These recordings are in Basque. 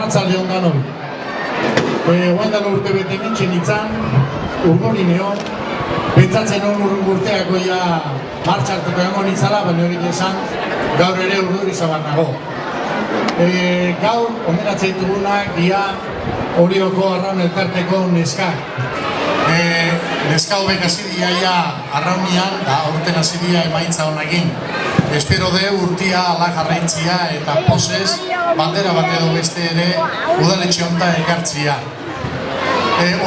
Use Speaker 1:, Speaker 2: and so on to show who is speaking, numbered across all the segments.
Speaker 1: Arratzalde hondan hori. Guendan urte bete nintzen itzan, urgoni neo, pentsatzen hon urteako ja martxartuko egon nitzala, baina hori esan gaur ere urduri zabar nago. Gaur, omenatzea ditugunak, ia Orioko Arraun elkarteko neskak. Neska hobek azidia ia arraunian, da aurten azidia emaitza honakin. Espero de urtia ala jarraitzia eta posez bandera bat edo beste ere udaletxe honta ekartzia.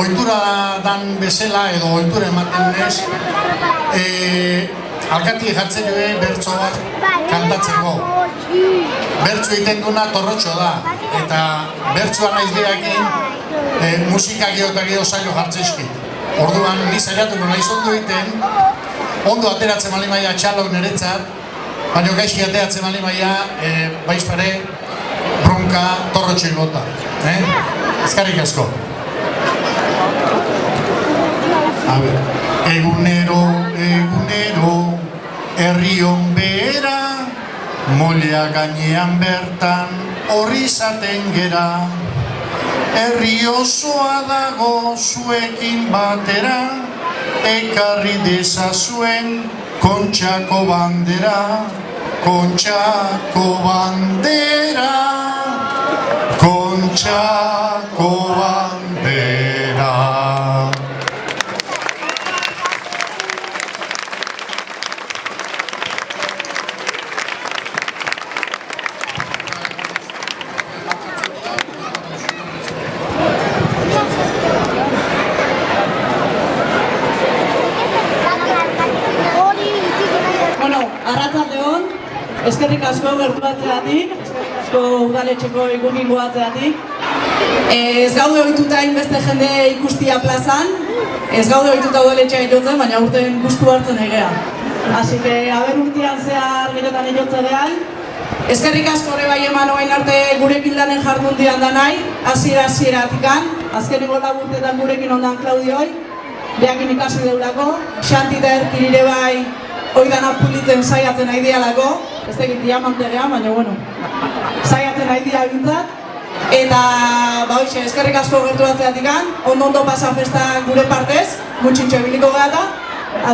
Speaker 1: Ohitura dan bezala edo ohitura ematen nez, alkati jartzen joe bertso bat kantatzeko. Bertso egiten duna torrotxo da, eta bertsoa naiz deakin musika geho eta geho zailo jartzezkit. Orduan, ni zailatuko naiz ondo egiten, ondo ateratzen bali maia txalok niretzat, baina gaizki ateratzen bali maia baizpare bronka torrotxoi bota. Ezkarrik asko. Egunero, egunero, herrion behera, molea gainean bertan, horri zaten gera. Herri osoa dago zuekin batera, ekarri dezazuen Kontxako bandera, Kontxako bandera, Kontxako bandera.
Speaker 2: Arratzaldeon, eskerrik asko gertuatzeatik, eskerrik asko udaletxeko egunin goatzeatik. Ez gaude ohituta hainbeste jende ikustia plazan, ez gaude ohituta udaletxea jotzen, baina urten guztu hartzen egea. Así que, haber urtean zehar girotan egotze behar. Eskerrik asko hori bai eman oain arte gurekin lanen jardundian da nahi, hasiera-hasieraatikan. Azkeneko urteetan gurekin ondan Klaudioi, behakin ikasi deurako. Xanti eta Erkirire bai oidan apulitzen saiatzen nahi dialako, ez tegit diamantegean, baina bueno, saiatzen nahi dia bintzat. Eta, hoxe, eskerrik asko gertuatzeatikan, ondo pasa festa gure partez, gutxintxo ebiliko gara,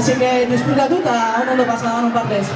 Speaker 2: así que disfrutatu eta ondo pasa danon partez.